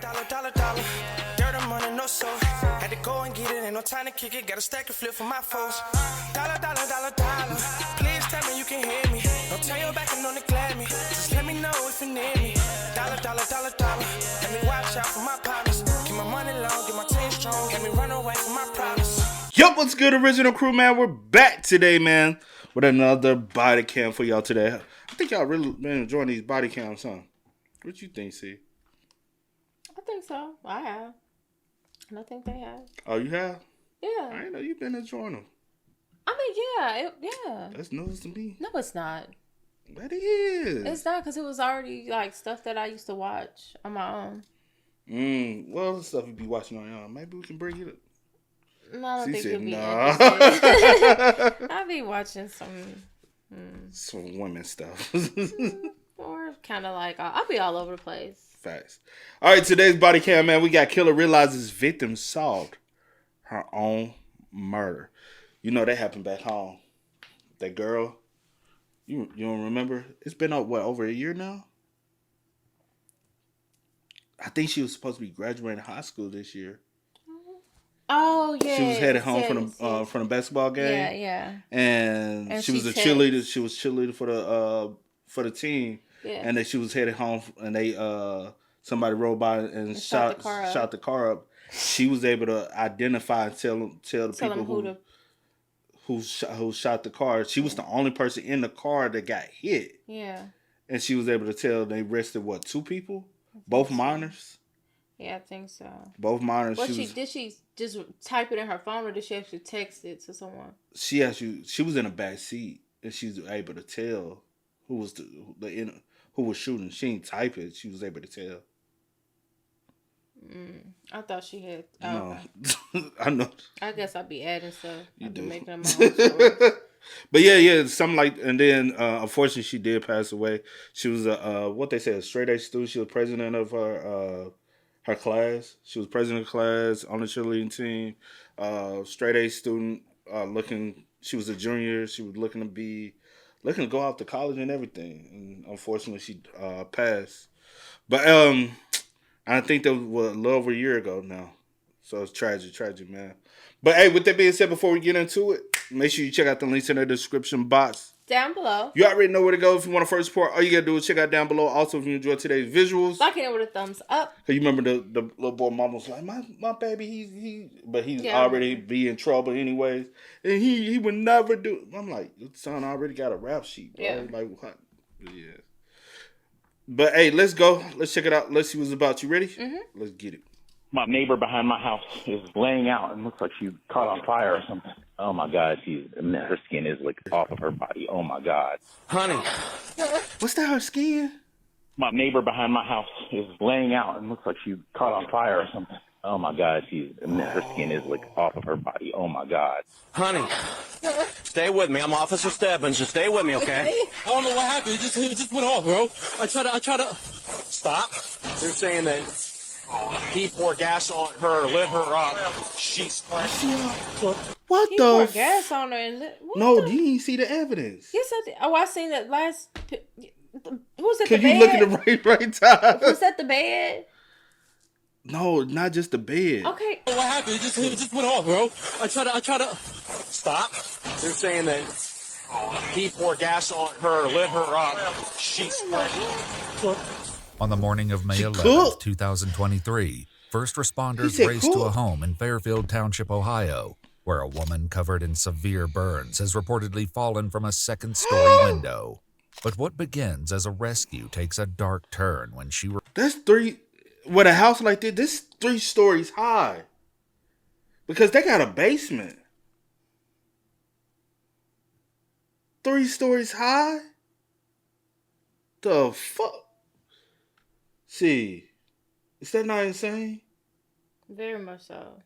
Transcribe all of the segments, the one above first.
Dollar. Dirt and money, no soul. Had to go and get it, ain't no time to kick it. Got a stack of flip for my foes. Dollar. Please tell me you can hear me. Don't turn your back and don't neglect me. Just let me know if you need me. Dollar. Let me watch out for my partners. Keep my money long, get my team strong. Let me run away from my problems. Yup, what's good, original crew, man? We're back today, man, with another body cam for y'all today. I think y'all really been enjoying these body cams, huh? What you think, C? I think so. I have. And I think they have. Oh, you have? Yeah. I know you've been enjoying them. I mean, yeah. That's news to me. No, it's not. That is. It's not, because it was already, like, stuff that I used to watch on my own. Well, the stuff you be watching on your own. Maybe we can bring it up. No, I don't think said, you'll be nah. interested. I'll be watching some women stuff. Or kind of like, I'll be all over the place. Facts. All right, today's body cam, man. We got killer realizes victim solved her own murder. You know that happened back home. That girl, you don't remember? It's been over a year now. I think she was supposed to be graduating high school this year. Oh yeah. She was headed home from the basketball game. Yeah. And she was a cheerleader. She was cheerleader for the team. Yeah. And then she was headed home, and they somebody rode by and shot the car up. She was able to identify and tell the people who shot the car. She was the only person in the car that got hit. Yeah. And she was able to tell. They arrested 2 people, both minors. Yeah, I think so. Both minors. Did she just type it in her phone, or did she actually text it to someone? She was in a back seat, and she was able to tell who was who was shooting. She didn't type it. She was able to tell. I thought she had. No, I know. I guess I'll be adding stuff. You do. Making them my own stories. But yeah, something like. And then, unfortunately, she did pass away. She was what they say, a straight A student. She was president of her class. She was president of class on the cheerleading team. Straight A student. She was a junior. She was looking to go off to college and everything. And unfortunately, she passed. But I think that was a little over a year ago now. So it's tragic, man. But hey, with that being said, before we get into it, make sure you check out the links in the description box. Down below. You already know where to go if you want to first support. All you got to do is check out down below. Also, if you enjoyed today's visuals. Locking it with a thumbs up. Because you remember the little boy mama was like, my baby, he's already be in trouble anyways. And he would never do. I'm like, your son already got a rap sheet, bro. Yeah. Like, what? Yeah. But hey, let's go. Let's check it out. Let's see what's about. You ready? Mm-hmm. Let's get it. My neighbor behind my house is laying out and looks like she caught on fire or something. Oh my God, her skin is like off of her body. Oh my God. Honey. What's that, her skin? My neighbor behind my house is laying out and looks like she caught on fire or something. Oh my God, her skin is like off of her body. Oh my God. Honey. Stay with me. I'm Officer Stebbins. Just stay with me, okay? I don't know what happened. It just went off, bro. I try to stop. They're saying that he poured gas on her, lit her up. She's What He the? poured gas on her and You didn't see the evidence. Yes, I did. Oh, I seen that last. Was it Can the you bed? look at the right time? Was that the bed? No, not just the bed. Okay. what happened. It just went off, bro. I try to stop. They're saying that he poured gas on her, lit her up. She's On the morning of May 11th, 2023, first responders raced to a home in Fairfield Township, Ohio, where a woman covered in severe burns has reportedly fallen from a second-story window. But what begins as a rescue takes a dark turn when she... That's 3... With a house like this 3 stories high. Because they got a basement. 3 stories high? The fuck? See, is that not insane? Very much so.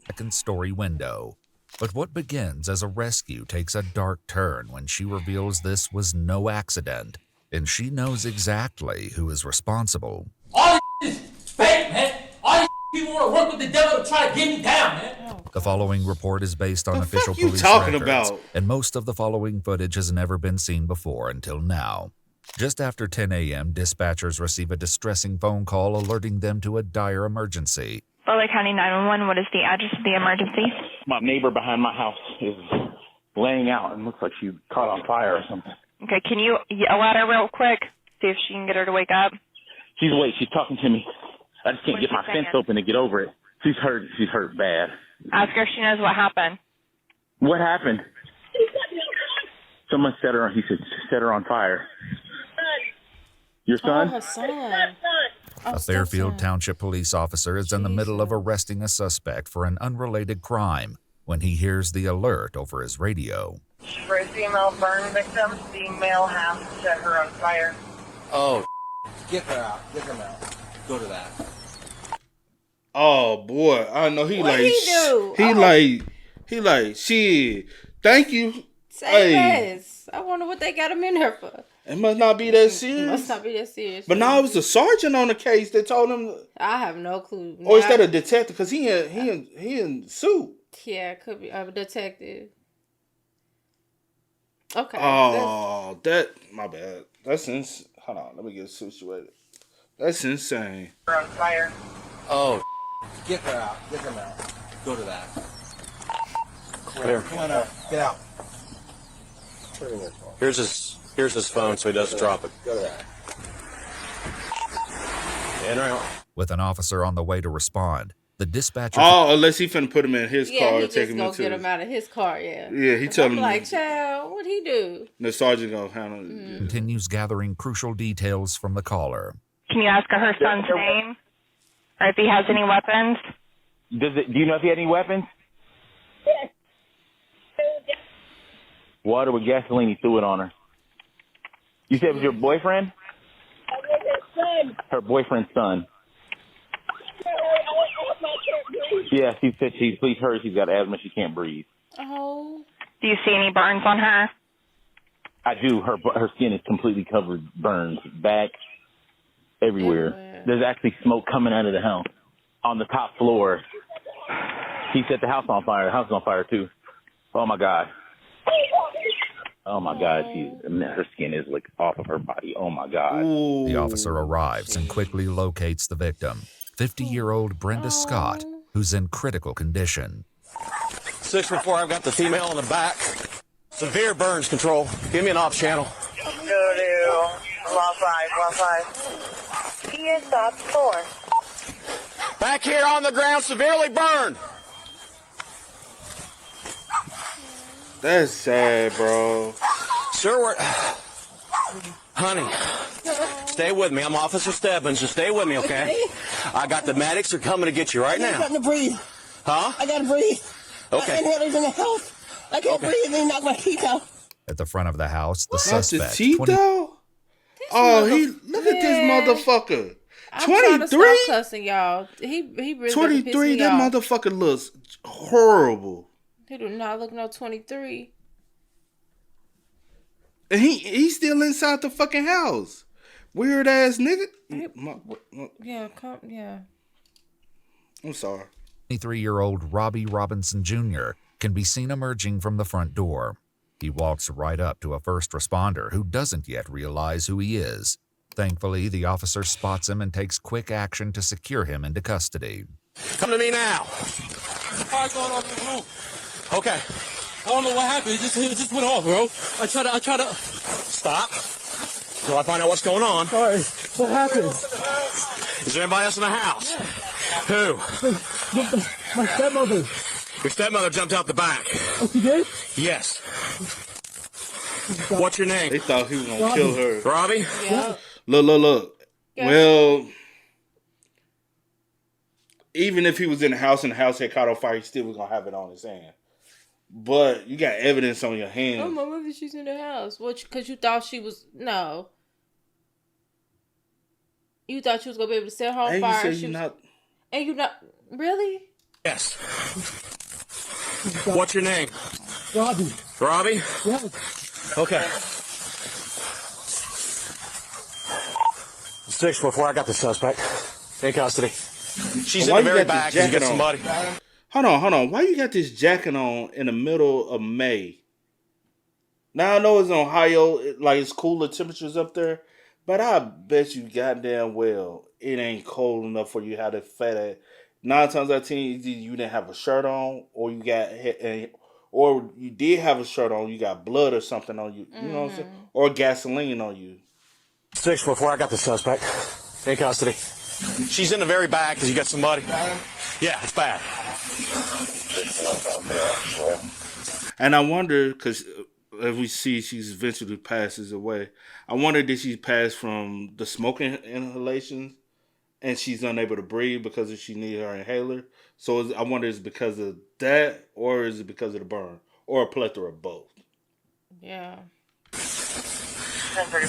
Second-story window. But what begins as a rescue takes a dark turn when she reveals this was no accident, and she knows exactly who is responsible. All this is fake, man. All these people want to work with the devil to try to get me down, man. The following report is based on official fuck you police talking records, about? and most of the following footage has never been seen before until now. Just after 10 a.m., dispatchers receive a distressing phone call alerting them to a dire emergency. Butler County 911, what is the address of the emergency? My neighbor behind my house is laying out and looks like she caught on fire or something. Okay, can you yell at her real quick? See if she can get her to wake up. She's awake. She's talking to me. I just can't get my fence open to get over it. She's hurt. She's hurt bad. Ask her if she knows what happened. What happened? Someone set her on. He said set her on fire. Your son? Oh, her son. A Fairfield Township police officer is in the middle of arresting a suspect for an unrelated crime when he hears the alert over his radio. For a female burn victim, the male has set her on fire. Oh, get her out. Get him out. Go to that. Oh boy, I know he What like. he do? He like. Shit. Thank you. Say less. I wonder what they got him in here for. It must not be that It serious. must not be that serious. But now it was the sergeant on the case that told him. I have no clue. Or is that a detective? Because he in suit. Yeah, it could be a detective. Okay. Oh, my bad. That's insane. Hold on, let me get situated. That's insane. Her on fire. Oh, get her out. Get him out. Go to that. Clear. Come on out. Get out. Here's his phone so he doesn't drop it. Go to that. In or out. With an officer on the way to respond, the dispatcher... Oh, unless he finna put him in his Yeah, car he and take just him gonna into. get him out of his car. Yeah. Yeah, he tell I'm him. like, child, what'd he do? The sergeant gonna handle it. continues gathering crucial details from the caller. Can you ask her son's name? Or if he has any weapons? Do you know if he had any weapons? Yes. Water with gasoline. He threw it on her. You said it was your boyfriend? I was his son. Her boyfriend's son. I can't breathe. Yeah, she said please hurry. She's got asthma. She can't breathe. Oh. Do you see any burns on her? I do. Her skin is completely covered, burns, back, everywhere. There's actually smoke coming out of the house on the top floor. He set the house on fire. The house is on fire too. Oh my God. Oh my God. Her skin is like off of her body. Oh my God. Ooh. The officer arrives and quickly locates the victim, 50-year-old Brenda Scott, who's in critical condition. 614, I've got the female in the back. Severe burns control. Give me an off channel. Go to Law 5. He is stop 4. Back here on the ground, severely burned. That's sad, bro. Sir, honey, stay with me. I'm Officer Stebbins. Just stay with me, okay? I got the medics. They're coming to get you right now. I got to breathe. Huh? I got to breathe. Okay. My inhaler's in the house. I can't breathe. They knock my teeth out. At the front of the house, the Not suspect, the teeth, 20 though? Oh, look at this motherfucker. I'm trying to 23? stop cussing, y'all. He really 23, that motherfucker looks horrible. He do not look no 23. And he's still inside the fucking house. Weird ass nigga. Yeah. I'm sorry. 23-year-old Robbie Robinson Jr. can be seen emerging from the front door. He walks right up to a first responder who doesn't yet realize who he is. Thankfully, the officer spots him and takes quick action to secure him into custody. Come to me now. Fire going off in the room. Okay. I don't know what happened. It just went off, bro. I try to. Stop. Till I find out what's going on. Sorry. What happened? Is there anybody else in the house? Who? My stepmother. Your stepmother jumped out the back. Oh, she did? Yes. What's your name? They thought he was going to kill her. Robbie? Yeah. Look. Yeah. Well, even if he was in the house and the house had caught on fire, he still was going to have it on his hand. But you got evidence on your hand. Oh, my mother, she's in the house. Because you thought she was... No. You thought she was going to be able to set her on And fire. you said She you're was- not... And you not... Really? Yes. What's your name? Robbie. Robbie? Yes. Okay. 614, I got the suspect. In custody. She's Why in the you very got back. this You get jacket on? somebody. Hold on. Why you got this jacket on in the middle of May? Now I know it's in Ohio, like it's cooler temperatures up there, but I bet you goddamn well it ain't cold enough for you to have that fat ass. 9 times out of 10, either you didn't have a shirt on, or or you did have a shirt on, you got blood or something on you. You know what I'm saying? Or gasoline on you. 644, I got the suspect in custody. She's in the very back because you got somebody. Yeah, it's bad. And I wonder, because as we see, she's eventually passes away. I wonder, did she pass from the smoking inhalations and she's unable to breathe because she needed her inhaler? So I wonder, is it because of that, or is it because of the burn, or a plethora of both? Yeah.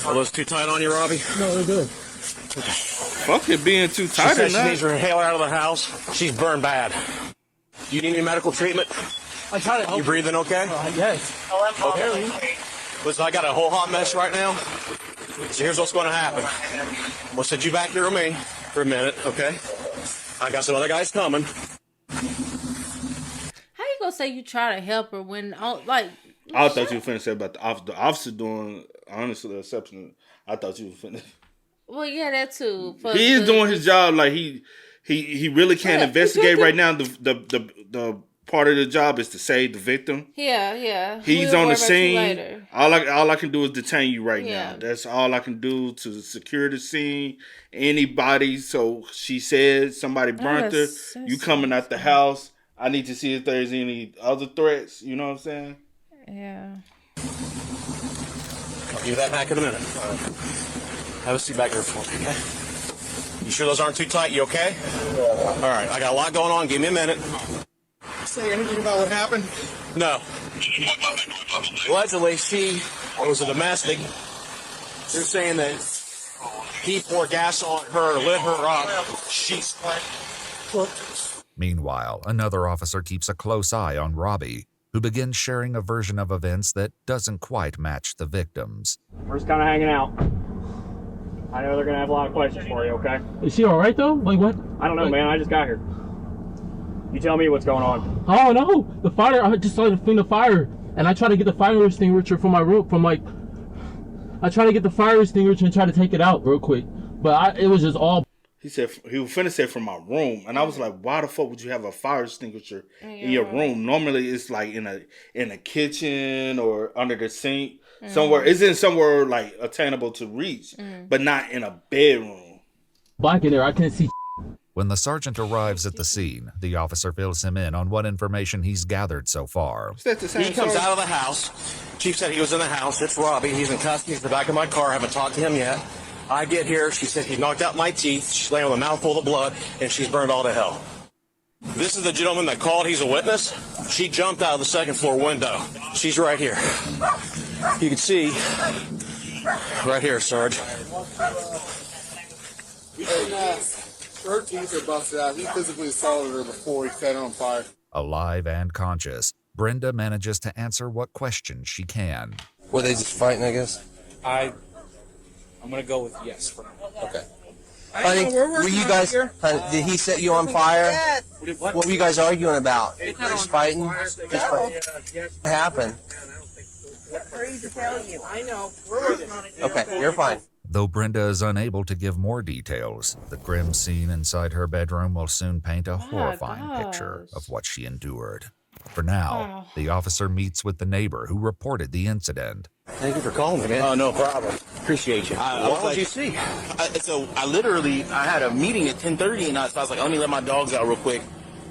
Are those too tight on you, Robbie? No, they're good. Fuck it being too tight She says enough. she needs her inhaler out of the house. She's burned bad. Do you need any medical treatment? I try to help. You breathing okay? Yes. Okay. Listen, I got a whole hot mess right now. So here's what's going to happen. We'll send you back here with me for a minute, okay? I got some other guys coming. How you gonna say you try to help her when, like... I thought you were finna say about the officer doing, honestly, the exception. I thought you were finna... Well, yeah, that too. He is doing his job. Like, he really can't investigate right now. The part of the job is to save the victim. Yeah. He's We'll on the worry about you scene. later. All I can do is detain you right Yeah. now. That's all I can do to secure the scene. Anybody, so she said somebody burnt her. You coming out the house. I need to see if there's any other threats. You know what I'm saying? Yeah. I'll give you that back in a minute. Have a seat back here for me, okay? You sure those aren't too tight? You okay? All right, I got a lot going on. Give me a minute. Say anything about what happened? No. Allegedly, she was a domestic. They're saying that he poured gas on her, lit her up. She's Meanwhile, another officer keeps a close eye on Robbie, who begins sharing a version of events that doesn't quite match the victim's. We're just kind of hanging out. I know they're going to have a lot of questions for you, okay? Is she all right, though? Like, what? I don't know, man. I just got here. You tell me what's going on. Oh, no. The fire, I just started to fling the fire. And I tried to get the fire extinguisher from my room, I tried to get the fire extinguisher and try to take it out real quick. But it was just all... He said he was finna say from my room, and I was like, "Why the fuck would you have a fire extinguisher in your room? Normally, it's like in a kitchen or under the sink somewhere. It's in somewhere like attainable to reach, but not in a bedroom." Black in there, I can't see. When the sergeant arrives at the scene, the officer fills him in on what information he's gathered so far. He comes out of the house. Chief said he was in the house. It's Robbie. He's in custody. He's in the back of my car. I haven't talked to him yet. I get here. She said he knocked out my teeth. She's laying with a mouthful of blood, and she's burned all to hell. This is the gentleman that called. He's a witness. She jumped out of the second floor window. She's right here. You can see right here, Sarge. Her teeth are busted out. He physically assaulted her before he set her on fire. Alive and conscious, Brenda manages to answer what questions she can. Were they just fighting, I guess? I'm going to go with yes for now. Okay. Honey, were you guys, did he set you on fire? What were you guys arguing about? Just fighting? Just fighting? What happened? Free to tell you. I know. Okay, you're fine. Though Brenda is unable to give more details, the grim scene inside her bedroom will soon paint a horrifying picture of what she endured. For now, the officer meets with the neighbor who reported the incident. Thank you for calling me, man. Oh, no problem. Appreciate you. What did you see? I had a meeting at 10:30, and so I was like, let me let my dogs out real quick.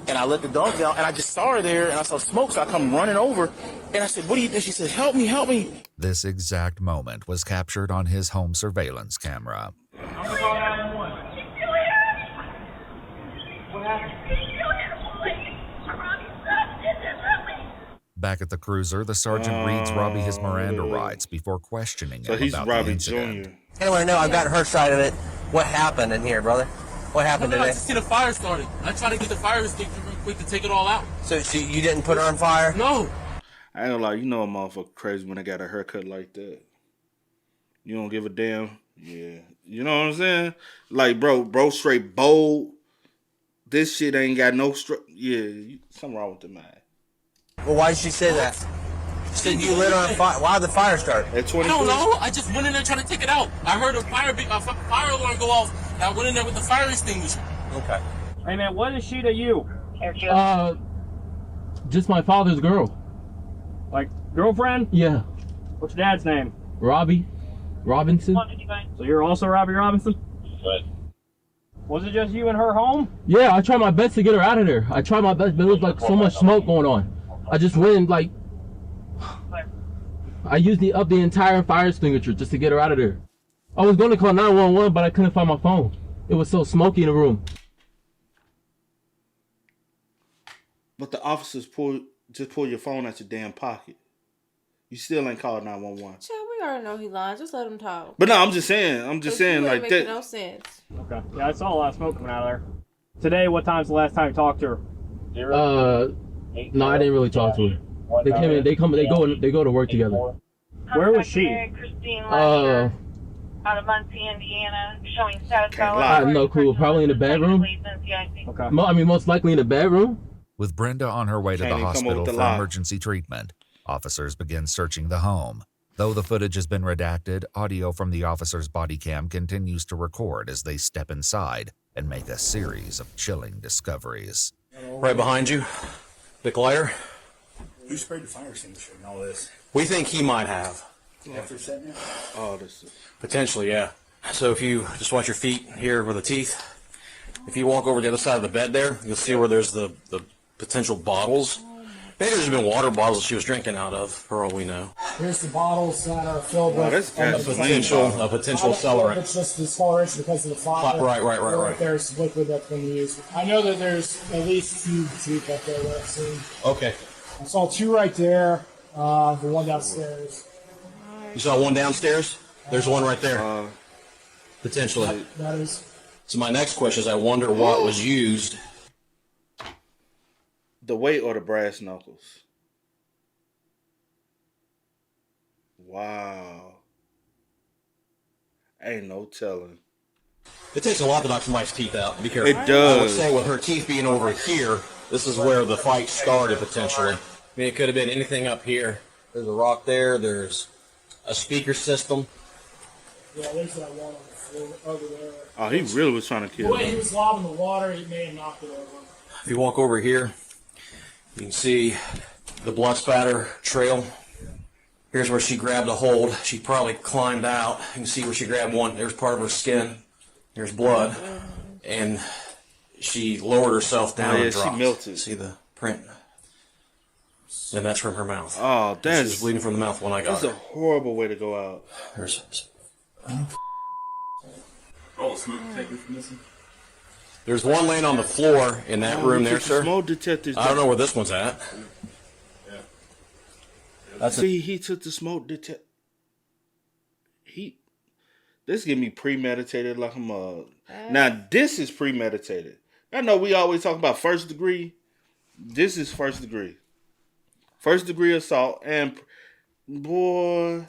And I let the dogs out, and I just saw her there, and I saw smoke, so I come running over. And I said, what do you think? She said, help me, help me. This exact moment was captured on his home surveillance camera. Back at the cruiser, the sergeant reads Robbie his Miranda rights before questioning him about the incident. I want to know, I've got her side of it. What happened in here, brother? What happened today? I see the fire started. I tried to get the fire extinguisher real quick to take it all out. So you didn't put her on fire? No. I ain't gonna lie, you know a motherfucker crazy when they got a haircut like that. You don't give a damn. Yeah. You know what I'm saying? Like, bro straight bold. This shit ain't got no something wrong with the man. Well, why did she say that? Said you lit on fire. Why did the fire start? At 23? I don't know. I just went in there trying to take it out. I heard a fire alarm go off. And I went in there with the fire extinguisher. Okay. Hey man, what is she to you? Just my father's girl. Like girlfriend? Yeah. What's your dad's name? Robbie Robinson. So you're also Robbie Robinson? Right. Was it just you and her home? Yeah, I tried my best to get her out of there. I tried my best, but it was like so much smoke going on. I just went and like, I used the entire fire extinguisher just to get her out of there. I was going to call 911, but I couldn't find my phone. It was so smoky in the room. But the officers just pull your phone out your damn pocket. You still ain't called 911. Child, we already know he lying. Just let him talk. But no, I'm just saying like make that. No sense. Okay. Yeah, I saw a lot of smoke coming out of there. Today, what time's the last time you talked to her? No, I didn't really talk to her. They came in. They go to work together. Where was she? Christine Lester, out of Muncie, Indiana, showing status. I have no clue. Probably in the bedroom. Okay. I mean, most likely in the bedroom. With Brenda on her way to the Can't even come hospital up with for the lie. emergency treatment, officers begin searching the home. Though the footage has been redacted, audio from the officer's body cam continues to record as they step inside and make a series of chilling discoveries. Right behind you, Big lighter. Who sprayed the fire extinguisher and all this? We think he might have. After setting it? Oh, this is... Potentially, yeah. So if you just watch your feet here where the teeth, if you walk over the other side of the bed there, you'll see where there's the potential bottles. Maybe there's been water bottles she was drinking out of, for all we know. Here's the bottles that are filled with A potential accelerant. It's just discoloration because of the fire. Right. There's liquid that's been used. I know that there's at least two teeth up there that I've seen. Okay. I saw two right there. The one downstairs. You saw one downstairs? There's one right there. Potentially. That is. So my next question is, I wonder what was used. The weight or the brass knuckles? Wow. Ain't no telling. It takes a lot to knock somebody's teeth out. Be careful. It does. I would say with her teeth being over here, this is where the fight started potentially. I mean, it could have been anything up here. There's a rock there. There's a speaker system. Yeah, there's that one on the floor over there. Oh, he really was trying to kill The way he him. was lobbing the water, he may have knocked it over. If you walk over here, you can see the blood spatter trail. Here's where she grabbed a hold. She probably climbed out. You can see where she grabbed one. There's part of her skin. There's blood. And she lowered herself down and dropped. She melted. See the print? And that's from her mouth. Oh, She was bleeding from the mouth when I got That's her. a horrible way to go out. There's one laying on the floor in that room there, sir. Smoke detectors. I don't know where this one's at. He took the smoke detector. This give me premeditated like I'm a. Now this is premeditated. I know we always talk about first degree. This is first degree. First degree assault and boy.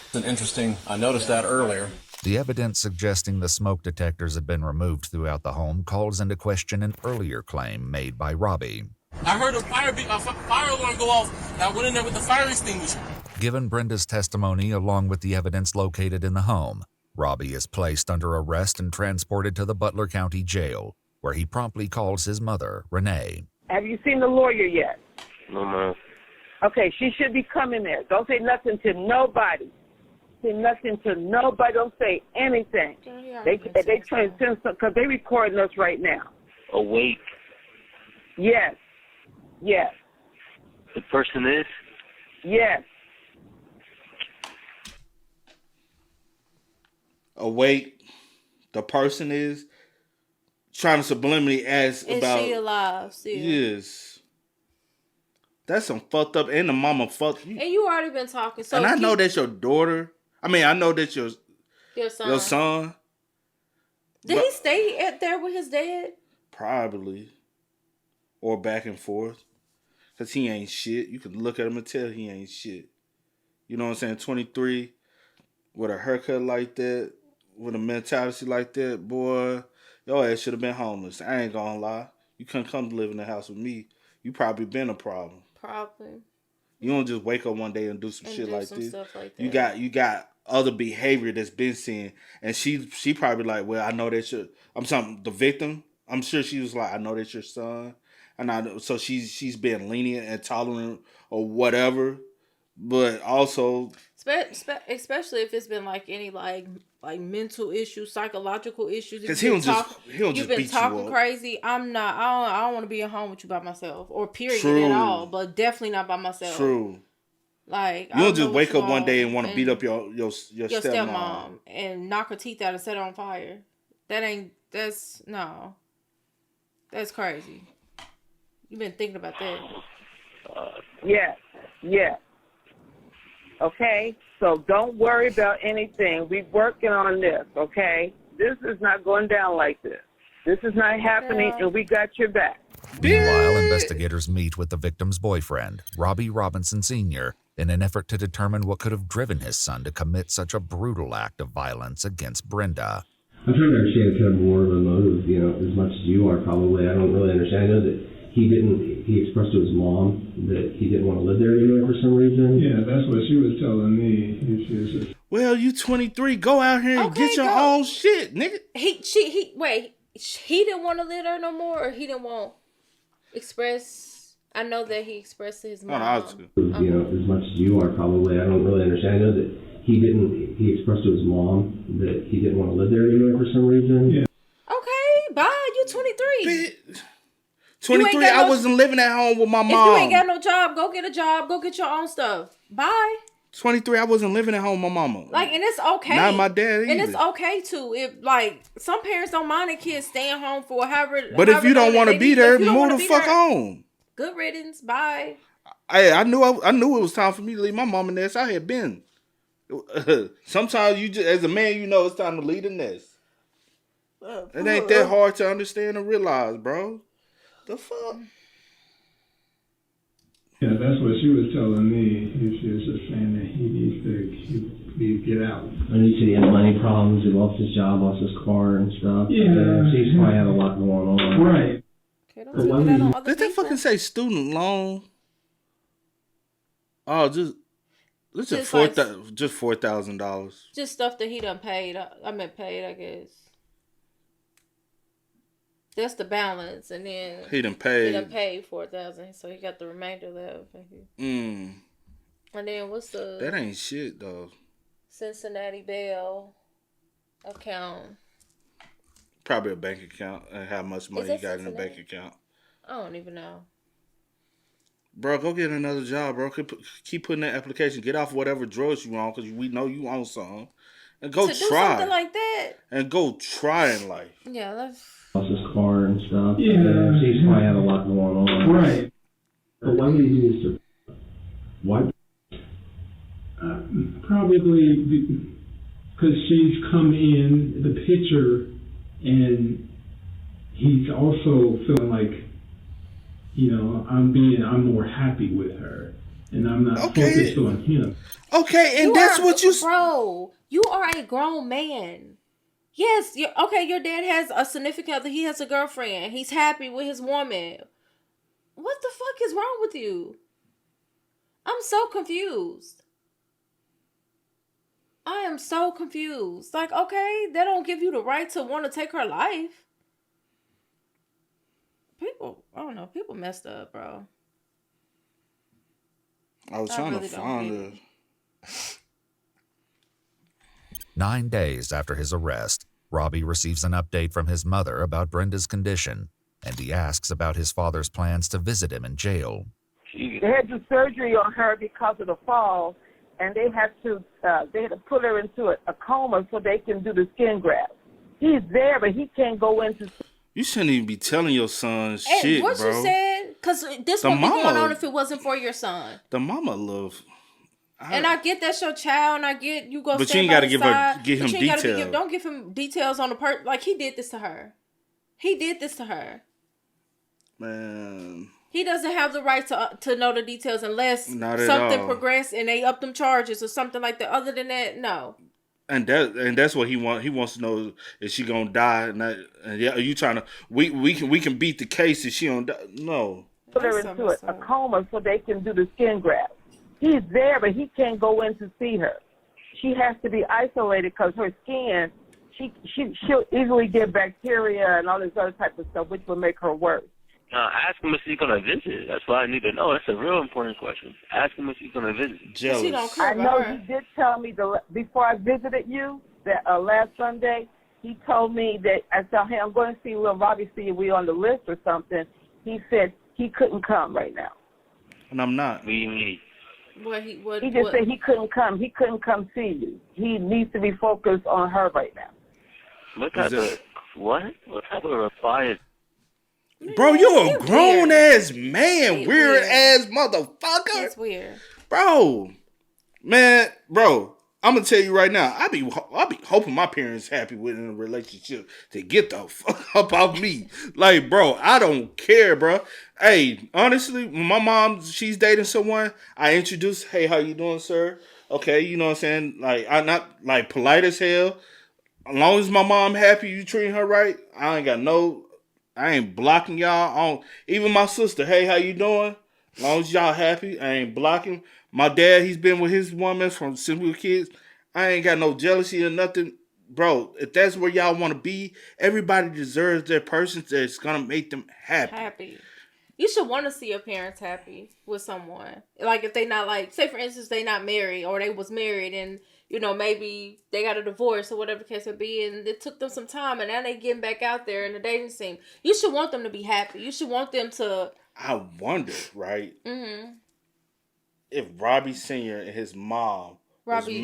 It's an interesting. I noticed that earlier. The evidence suggesting the smoke detectors had been removed throughout the home calls into question an earlier claim made by Robbie. I heard a fire alarm go off, and I went in there with the fire extinguisher. Given Brenda's testimony along with the evidence located in the home, Robbie is placed under arrest and transported to the Butler County Jail, where he promptly calls his mother, Renee. Have you seen the lawyer yet? No, ma'am. Okay, she should be coming there. Don't say nothing to nobody. Say nothing to nobody. Don't say anything. They trying to send some because they recording us right now. Awake. Yes. Yes. The person is? Yes. Awake. The person is trying to subliminally ask about. Is she alive still? Yes. That's some fucked up. And the mama fucked you. And you already been talking. So and I know that's your daughter. I mean, I know that's your son. Did he stay there with his dad? Probably. Or back and forth. Because he ain't shit. You can look at him and tell he ain't shit. You know what I'm saying? 23, with a haircut like that, with a mentality like that, boy, your ass should have been homeless. I ain't gonna lie. You couldn't come to live in the house with me. You probably been a problem. Probably. You don't just wake up one day and do some shit like this. Stuff like that. You got other behavior that's been seen, and she probably like, well, I know that's your. The victim. I'm sure she was like, I know that's your son, and I know, so she's been lenient and tolerant or whatever, but also, especially if it's been like any like mental issues, psychological issues. Because he don't just you've been beat talking you up. crazy. I don't want to be at home with you by myself, or period True. at all. But definitely not by myself. True. Like you don't just wake up one day and want to beat up your stepmom and knock her teeth out and set her on fire. That's crazy. You've been thinking about that. Yes. Okay, so don't worry about anything. We're working on this, okay? This is not going down like this. This is not happening, and we got your back. Meanwhile, investigators meet with the victim's boyfriend, Robbie Robinson Sr., in an effort to determine what could have driven his son to commit such a brutal act of violence against Brenda. I'm trying to understand kind of more of a motive, as much as you are probably. I don't really understand. I know that he expressed to his mom that he didn't want to live there anymore for some reason. Yeah, that's what she was telling me. Well, you 23, go out here and get your own shit, nigga. He didn't want to live there no more, or he didn't want express. I know that he expressed to his mom. As much as you are probably. I don't really understand. I know that he expressed to his mom that he didn't want to live there anymore for some reason. Yeah. Okay, bye. You 23. 23, I wasn't living at home with my mom. If you ain't got no job, go get a job. Go get your own stuff. Bye. 23, I wasn't living at home with my mama. Like, and it's okay. Not my dad either. And it's okay too. If like some parents don't mind their kids staying home for however. But if you don't want to be there, move the fuck home. Good riddance. Bye. I knew it was time for me to leave my mom and nest. I had been. Sometimes you just, as a man, it's time to leave the nest. It ain't that hard to understand and realize, bro. The fuck? Yeah, that's what she was telling me. She was just saying that he needs to get out. And he said he had money problems. He lost his job, lost his car and stuff. Yeah. So he's probably had a lot going on. Right. Did they fucking say student loan? Oh, just $4,000. Just stuff that he done paid. Paid, I guess. That's the balance, and then he done paid $4,000, so he got the remainder left. And then what's the? That ain't shit though. Cincinnati Bell account. Probably a bank account and how much money you got in a bank account. I don't even know. Bro, go get another job, bro. Keep putting that application. Get off whatever drugs you on, because we know you on something. And go to try. Do something like that. And go try in life. Yeah, that's... Lost his car and stuff. Yeah. So he's probably had a lot going on. Right. But why did he do this? Why? Probably because she's come in the picture, and he's also feeling like, I'm more happy with her, and I'm not focused on him. Okay, and that's what you... Bro, you are a grown man. Yes, your dad has a significant other. He has a girlfriend. He's happy with his woman. What the fuck is wrong with you? I'm so confused. I am so confused. Like, okay, that don't give you the right to want to take her life. People, I don't know. People messed up, bro. I was trying to find her. 9 days after his arrest, Robbie receives an update from his mother about Brenda's condition, and he asks about his father's plans to visit him in jail. They had to do surgery on her because of the fall, and they had to put her into a coma so they can do the skin graft. He's there, but he can't go into. You shouldn't even be telling your son shit, what bro. What you said? Because this wouldn't be going on if it wasn't for your son. The mama love. And I get that's your child, and I get you go. But you ain't got to give him details. Don't give him details on the part. Like, he did this to her. He did this to her. Man. He doesn't have the right to know the details unless something progressed and they up them charges or something like that. Other than that, no. And that's what he wants. He wants to know, is she gonna die? And yeah, are you trying to? We can beat the case if she don't die. No. put her into a coma so they can do the skin graft. He's there, but he can't go in to see her. She has to be isolated because her skin, she'll easily get bacteria and all this other type of stuff, which will make her worse. Ask him if he's going to visit. That's what I need to know. That's a real important question. Ask him if he's going to visit. Jealous. I know he did tell me before I visited you that last Sunday. He told me that I said, "Hey, I'm going to see Will Robbie. See if we on the list or something." He said he couldn't come right now. And I'm not. What do you mean? He just said he couldn't come. He couldn't come see you. He needs to be focused on her right now. What type of What type of reply is? Bro, you a grown ass man, weird ass motherfucker. It's weird, bro. Man, bro. I'm gonna tell you right now. I be hoping my parents happy within a relationship to get the fuck up off me. Like, bro, I don't care, bro. Hey, honestly, when my mom, she's dating someone, I introduce, hey, how you doing, sir? Okay, you know what I'm saying? Like, I'm not like polite as hell. As long as my mom happy, you treating her right, I ain't blocking y'all. Even my sister, hey, how you doing? As long as y'all happy, I ain't blocking. My dad, he's been with his woman since we were kids. I ain't got no jealousy or nothing. Bro, if that's where y'all want to be, everybody deserves their person that's going to make them happy. You should want to see your parents happy with someone. Like, if they not, like, say, for instance, they not married or they was married and, you know, maybe they got a divorce or whatever the case may be, and it took them some time and now they getting back out there in the dating scene. You should want them to be happy. You should want them to... I wonder, right? Mm-hmm. If Robbie Sr. and his mom Robbie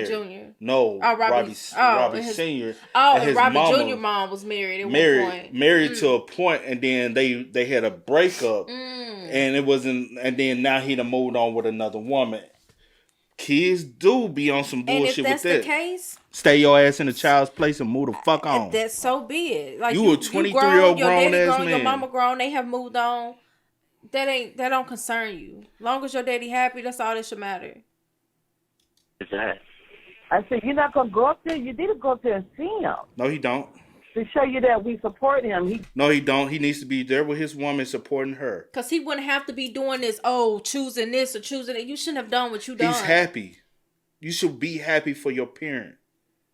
Jr. No, Robbie Sr. and his Robbie Jr. mom was married at one point. Married to a point, and then they had a breakup, and it wasn't. And then now he done moved on with another woman. Kids do be on some bullshit with that. And if that's the case, stay your ass in the child's place and move the fuck on. That's so be it. Like you a 23-year-old grown ass man. Your mama grown. They have moved on. That don't concern you. Long as your daddy happy, that's all that should matter. Is that? I said, you're not going to go up there? You need to go up there and see him. No, he don't. To show you that we support him. No, he don't. He needs to be there with his woman supporting her. Because he wouldn't have to be doing this, choosing this or choosing it. You shouldn't have done what you done. He's happy. You should be happy for your parent.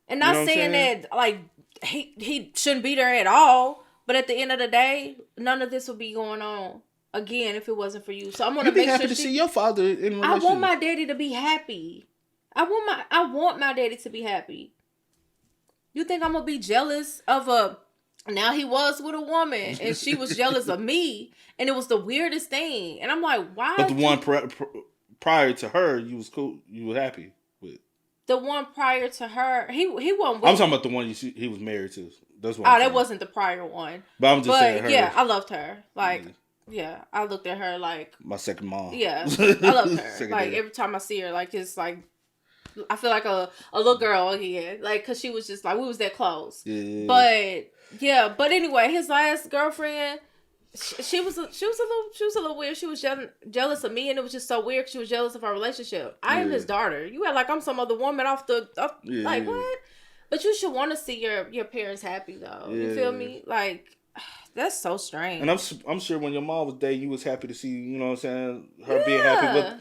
And not saying that, like, he shouldn't be there at all. But at the end of the day, none of this would be going on. Again, if it wasn't for you. So I'm gonna make sure to see your father in relationship. I want my daddy to be happy. I want my daddy to be happy. You think I'm gonna be jealous of now he was with a woman and she was jealous of me and it was the weirdest thing. And I'm like, why? But the one prior to her, you was cool, you were happy with. The one prior to her, he wasn't with I'm talking about the one he was married to. That's what that wasn't the prior one. But I'm just saying her. Yeah, I loved her. Like yeah, I looked at her like my second mom. Yeah, I loved her. Like every time I see her, like it's like I feel like a little girl again. Like because she was just like we was that close. Yeah. But anyway, his last girlfriend, she was a little weird. She was jealous of me, and it was just so weird. 'Cause she was jealous of our relationship. I am his daughter. You act like I'm some other woman like what? But you should want to see your parents happy though. Yeah. You feel me? Like. That's so strange. And I'm sure when your mom was there, you was happy to see, you know what I'm saying, her being happy. But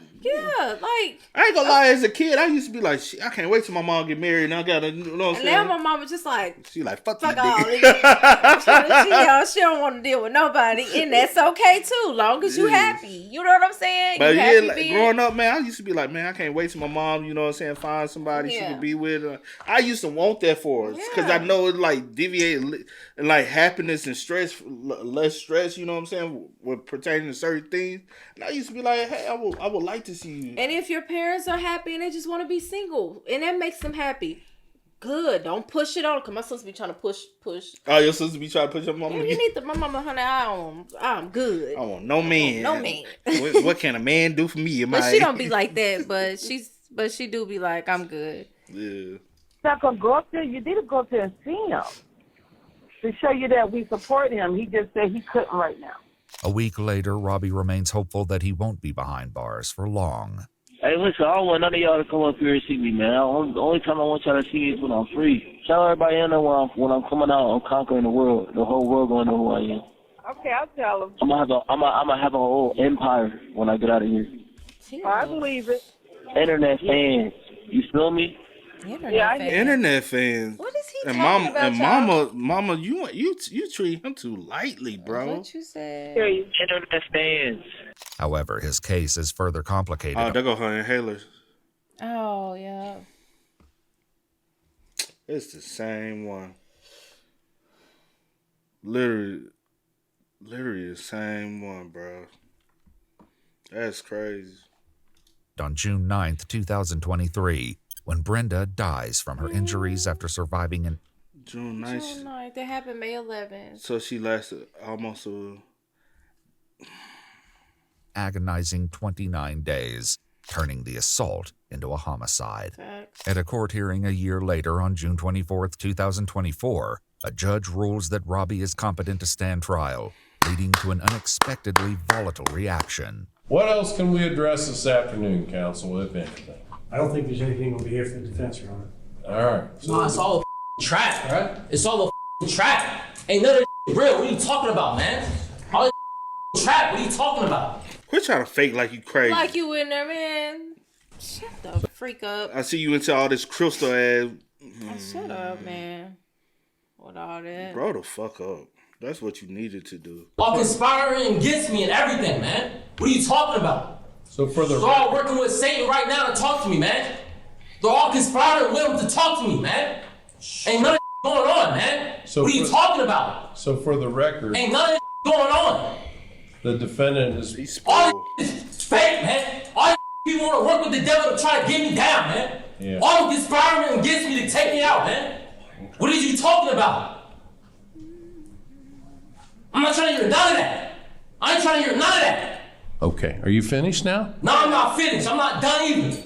like I ain't gonna lie, as a kid, I used to be like, I can't wait till my mom get married and I gotta, you know what I'm saying? And now my mom was just like, she like, fuck all. nigga. She don't want to deal with nobody, and that's okay too, long as you happy. You know what I'm saying? But growing up, man, I used to be like, man, I can't wait till my mom, you know what I'm saying, find somebody she can be with. I used to want that for us because I know it like deviate and like happiness and stress, less stress, you know what I'm saying, with pertaining to certain things. And I used to be like, hey, I would like to see you. And if your parents are happy and they just want to be single and that makes them happy, good. Don't push it on. Cause my sister be trying to push. Oh, your sister be trying to push your mama? Yeah, you need my mama, honey. I'm good. I want no man. No man. What can a man do for me? But she don't be like that. But she do be like, I'm good. Yeah. Not gonna go up there. You need to go up there and see him to show you that we support him. He just said he couldn't right now. A week later, Robbie remains hopeful that he won't be behind bars for long. Hey, listen, I don't want none of y'all to come up here and see me, man. The only time I want y'all to see me is when I'm free. Tell everybody I know when I'm coming out, I'm conquering the world. The whole world going to know who I am. Okay, I'll tell him. I'm gonna have a whole empire when I get out of here. I believe it. Internet fans, you feel me? Internet fans. What is he and talking about, y'all? mama, you treat him too lightly, bro. What you said? Internet fans. However, his case is further complicated. Oh, there go her inhalers. Oh, yeah. It's the same one. Literally the same one, bro. That's crazy. On June 9th, 2023, when Brenda dies from her injuries after surviving an June 9th. June 9th. That happened May 11th. So she lasted almost agonizing 29 days, turning the assault into a homicide. Facts. At a court hearing a year later on June 24th, 2024, a judge rules that Robbie is competent to stand trial, leading to an unexpectedly volatile reaction. What else can we address this afternoon, counsel, if anything? I don't think there's anything over here for the defense, Your Honor. All right. Nah, it's all a trap, right? It's all a trap. Ain't none of this real. What are you talking about, man? All this trap. What are you talking about? Quit trying to fake like you crazy. Like you in there, man. Shut the freak up. I see you into all this crystal ass. Shut up, man. With all that. Bro, the fuck up. That's what you needed to do. All conspiring against me and everything, man. What are you talking about? So for the They're all working with Satan right now to talk to me, man. They're all conspiring with him to talk to me, man. Ain't none of going on, man. So what are you talking about? So for the record, Ain't none of going on. the defendant is All this is fake, man. All people want to work with the devil to try to get me down, man. Yeah. All conspiring against me to take me out, man. What are you talking about? I'm not trying to hear none of that. I ain't trying to hear none of that. okay. Are you finished now? No, I'm not finished. I'm not done either.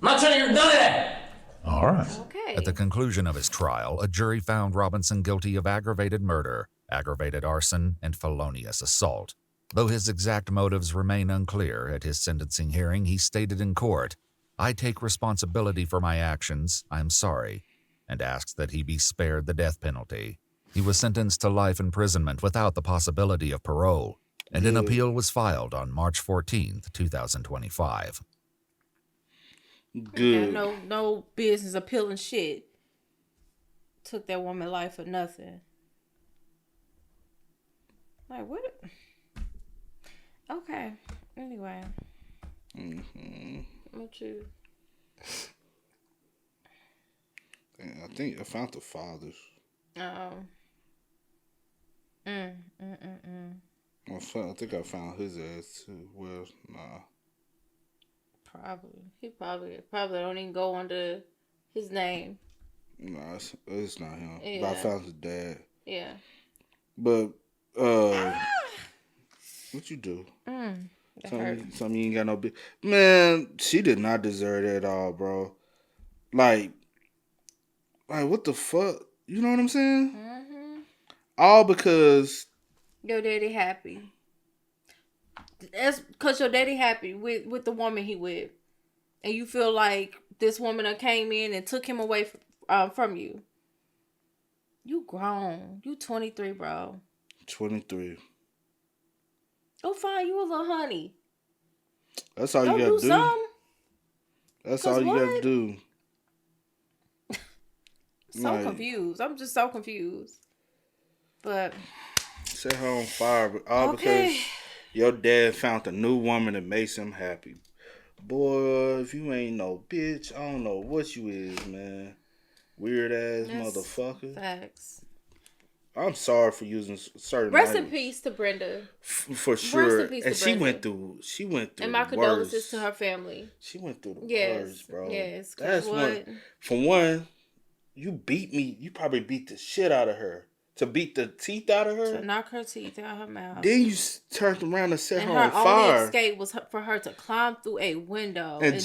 I'm not trying to hear none of that. All right. Okay. At the conclusion of his trial, a jury found Robinson guilty of aggravated murder, aggravated arson, and felonious assault. Though his exact motives remain unclear, at his sentencing hearing he stated in court, "I take responsibility for my actions, I'm sorry," and asked that he be spared the death penalty. He was sentenced to life imprisonment without the possibility of parole, and an appeal was filed on March 14th, 2025. Good. No business appealing shit. Took that woman life for nothing. Like what? Okay. Anyway. What you? I think I found the fathers. I think I found his ass too. Well, nah. Probably. He probably don't even go under his name. Nah, it's not him. Yeah. But I found his dad. Yeah. But what you do? Something you ain't got no big. Man, she did not deserve it at all, bro. Like what the fuck? You know what I'm saying? Mm-hmm. All because your daddy happy. That's because your daddy happy with the woman he with, and you feel like this woman that came in and took him away from you. You grown. You 23, bro. 23. Go find you a little honey. That's all you gotta do. Something. That's all you gotta do. Confused. I'm just so confused. But set her on fire, but all because your dad found a new woman that makes him happy. Boy, if you ain't no bitch, I don't know what you is, man. Weird ass motherfucker. Facts. I'm sorry for using certain. Rest in peace to Brenda. For sure. Rest in peace and to Brenda. She went through. And my the condolences worst. to her family. She went through the worst, bro. Yes. That's one. For one, you beat me. You probably beat the shit out of her. To beat the teeth out of her? To knock her teeth out of her mouth. Then you turned around and set her on fire. fire. Her only escape was for her to climb through a window. And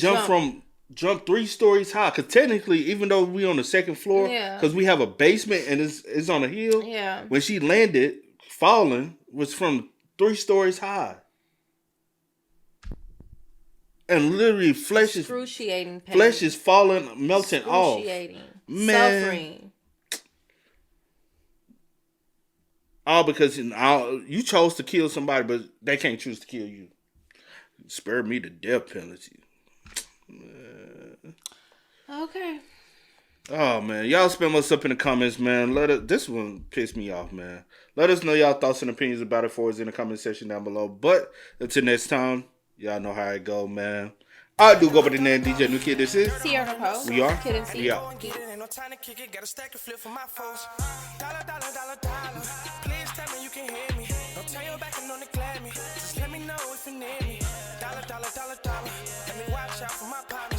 jump 3 stories high. Because technically, even though we on the second floor, because we have a basement and it's on a hill, when she landed, falling, was from 3 stories high. And literally excruciating pain. Flesh is falling, melting off. Excruciating. Man. Suffering. All because you chose to kill somebody, but they can't choose to kill you. Spare me the death penalty. Okay. Oh man, y'all spam us up in the comments, man. This one pissed me off, man. Let us know y'all thoughts and opinions about it for us in the comment section down below. But until next time, y'all know how it go, man. I do go by the name DJ New Kid. This is Sierra Poe. We are Kid and C. We out. Please tell me you can hear me. Don't turn your back and don't neglect me. Just let me know if you need me. Dollar. Let me watch out for my partner.